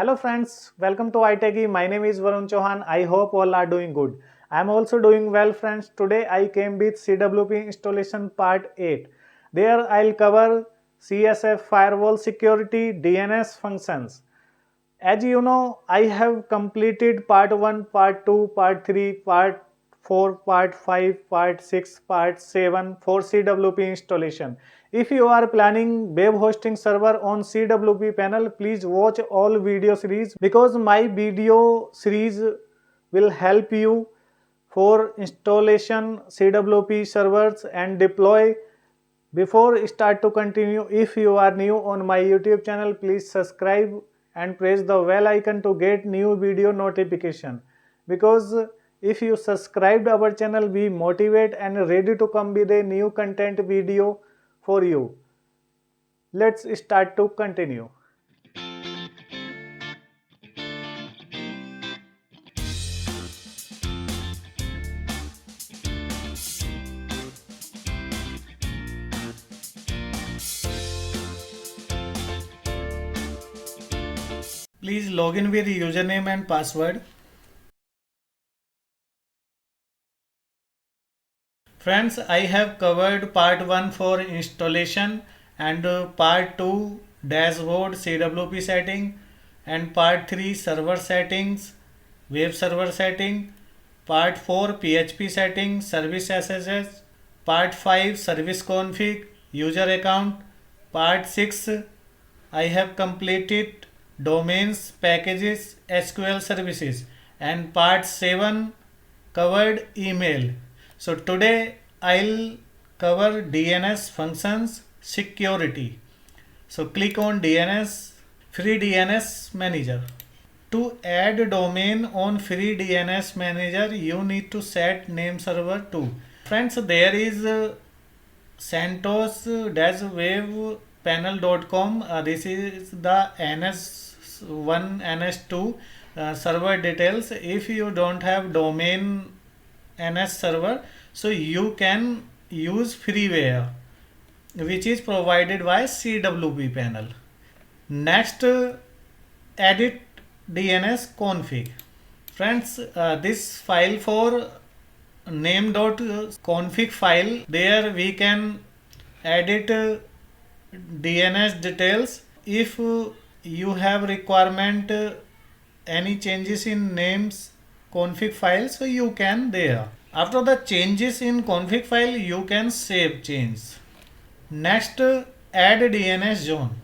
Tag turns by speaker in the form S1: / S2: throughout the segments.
S1: Hello friends, welcome to iTechkey. My name is Varun Chauhan. I hope all are doing good. I am also doing well friends. Today I came with CWP installation part 8. There I'll cover CSF firewall security DNS functions. As you know, I have completed part 1, part 2, part 3, part 4, part 5, part 6, part 7 for CWP installation. If you are planning web hosting server on CWP panel, please watch all video series because my video series will help you for installation CWP servers and deploy. Before start to continue, if you are new on my YouTube channel, please subscribe and press the bell icon to get new video notification. Because if you subscribed our channel, we motivate and ready to come with a new content video for you. Let's start to continue. Please log in with username and password. Friends, I have covered part 1 for installation and part 2 dashboard CWP setting and part 3 server settings, web server setting, part 4 PHP setting, service SSH, part 5 service config, user account, part 6 I have completed domains, packages, SQL services, and part 7 covered email. So today I'll cover DNS functions security. So click on DNS, free DNS manager. To add a domain on free DNS manager, you need to set name server to. Friends, there is santos-webpanel.com. This is the NS1, NS2 server details. If you don't have domain NS server, so you can use freeware which is provided by CWP panel. Next, edit DNS config. Friends, this file for name.config file, there we can edit DNS details. If you have requirement any changes in names config file, so you can there. After the changes in config file, you can save change. Next, add DNS zone.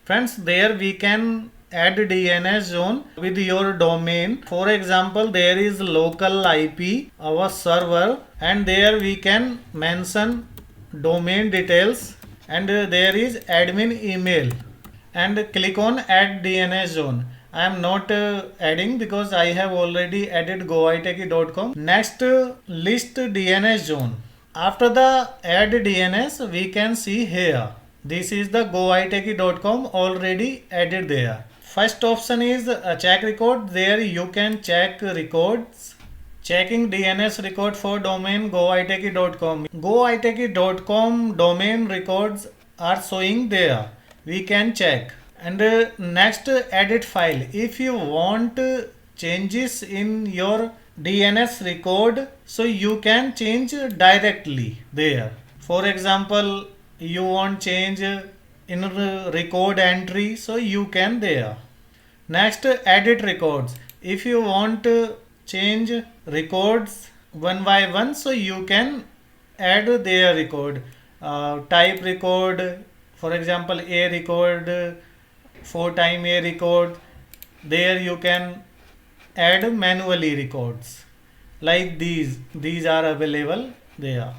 S1: Friends, there we can add DNS zone with your domain. For example, there is local IP, our server, and there we can mention domain details, and there is admin email, and click on add DNS zone. I am not adding because I have already added goiTechkey.com. Next, list DNS zone. After the add DNS, we can see here. This is the goiTechkey.com already added there. First option is check record. There you can check records. Checking DNS record for domain goiTechkey.com. goiTechkey.com domain records are showing there. We can check. And next, edit file. If you want changes in your DNS record, so you can change directly there. For example, you want change in record entry, so you can there. Next, edit records. If you want change records one by one, so you can add their record. Type record, for example, a record, 4 time a record. There you can add manually records like these are available there.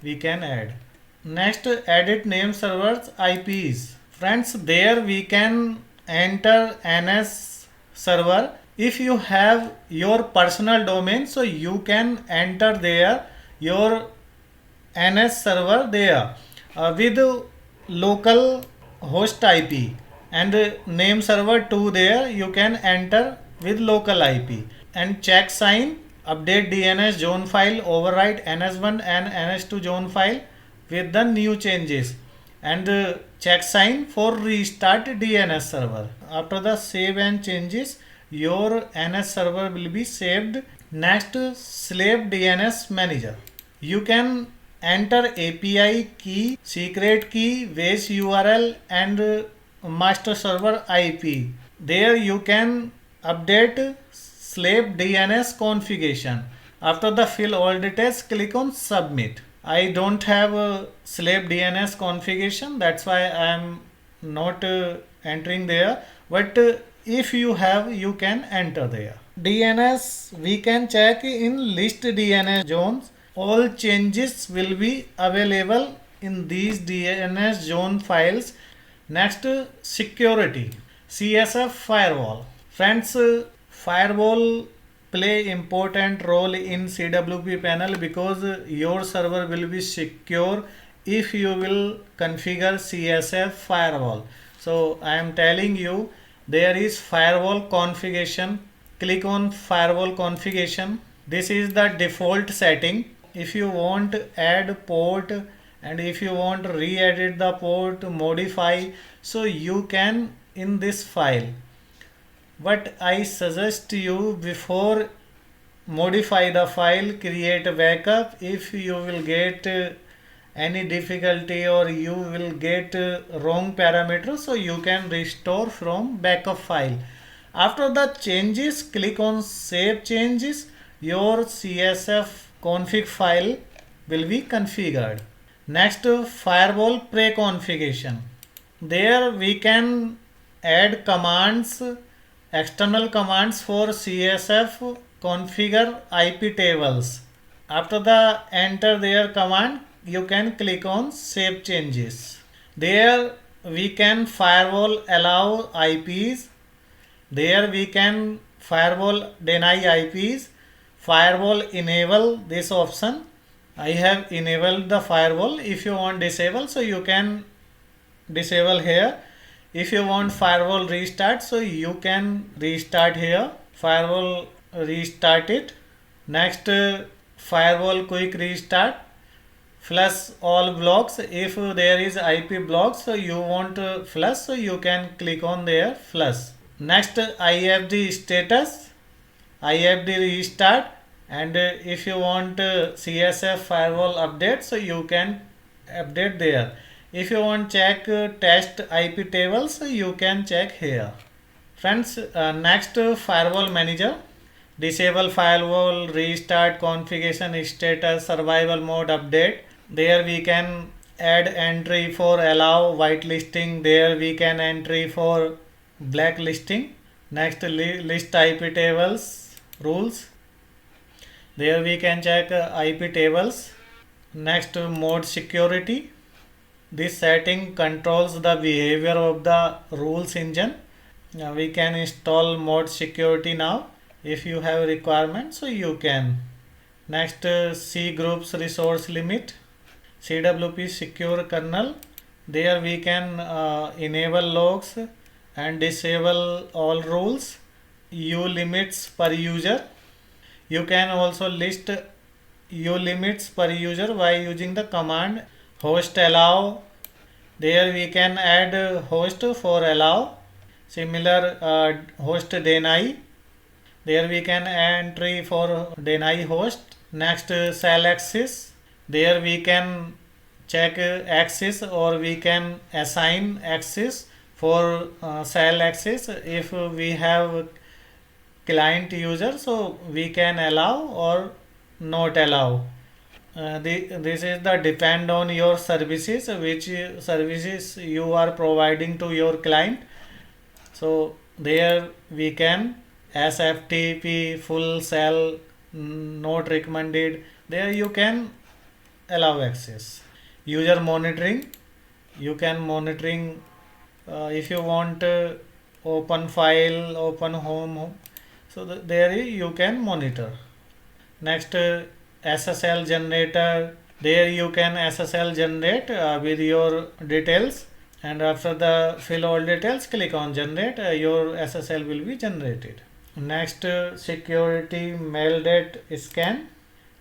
S1: We can add. Next, edit name servers IPs. Friends, there we can enter NS server. If you have your personal domain, so you can enter there your NS server there with local host IP, and name server 2 there you can enter with local IP. And check sign, update DNS zone file, overwrite NS1 and NS2 zone file with the new changes. and check sign for restart DNS server. After the save and changes, your NS server will be saved. Next, slave DNS manager. You can enter API key, secret key, base URL and master server IP. There you can update slave DNS configuration. After the fill all details, click on submit. I don't have a slave DNS configuration, that's why I am not entering there. But if you have, you can enter there. DNS we can check in list DNS zones. All changes will be available in these DNS zone files. Next, security. CSF firewall. Friends, firewall play important role in CWP panel because your server will be secure if you will configure CSF firewall. So I am telling you, there is firewall configuration. Click on firewall configuration. This is the default setting. If you want add port and if you want re-edit the port, modify, so you can in this file. But I suggest you, before modify the file, create a backup. If you will get any difficulty or you will get wrong parameters, so you can restore from backup file. After the changes, click on save changes. Your CSF config file will be configured. Next, firewall pre-configuration. There we can add commands, external commands for CSF configure IP tables. After the enter their command, you can click on save changes. There we can firewall allow IPs. There we can firewall deny IPs. Firewall enable this option. I have enabled the firewall. If you want disable, so you can disable here. If you want firewall restart, so you can restart here. Firewall restart it. Next, firewall quick restart. Flush all blocks. If there is IP blocks, so you want flush, so you can click on there flush. Next, IFD status, IFD restart, and if you want CSF firewall update, so you can update there. If you want check test IP tables, so you can check here. Friends, next, firewall manager. Disable firewall, restart, configuration status, survival mode update. There we can add entry for allow whitelisting. There we can entry for blacklisting. Next, list IP tables rules. There we can check IP tables. Next, mode security. This setting controls the behavior of the rules engine. Now we can install mode security now. If you have requirement, so you can. Next, C groups resource limit. CWP secure kernel. There we can enable logs and disable all rules. U limits per user. You can also list U limits per user by using the command host allow. There we can add host for allow. Similar host deny. There we can entry for deny host. Next, cell access. There we can check access or we can assign access for cell access. If we have client user, so we can allow or not allow. This is the depend on your services, which services you are providing to your client. So there we can SFTP full cell not recommended. There you can allow access. User monitoring. You can monitoring if you want open file, open home. So there you can monitor. Next, SSL generator. There you can SSL generate with your details, and after the fill all details, click on generate. Your SSL will be generated. Next, security malware scan.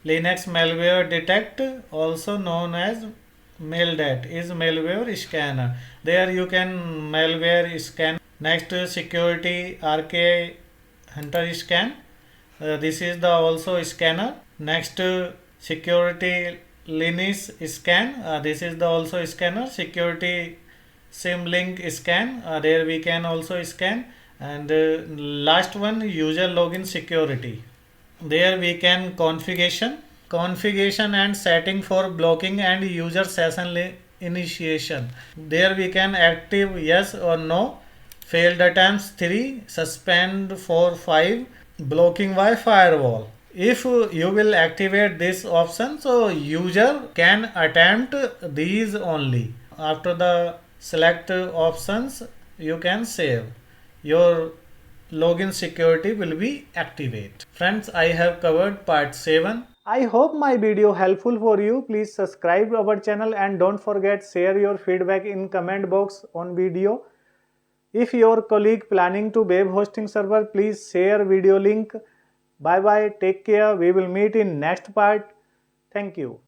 S1: Linux malware detect, also known as mail that is malware scanner. There you can malware scan. Next security RK hunter scan. This is the also scanner. Next security Linux scan. This is the also scanner. Security Symlink scan. There we can also scan. And last one user login security. There we can configuration and setting for blocking and user session initiation. There we can active yes or no, failed attempts 3, suspend for 5, blocking by firewall. If you will activate this option, so user can attempt these only. After the select options, you can save. Your login security will be activate. Friends, I have covered part 7. I hope my video helpful for you. Please subscribe our channel and don't forget share your feedback in comment box on video. If your colleague planning to web hosting server, please share video link. Bye bye, take care. We will meet in next part. Thank you.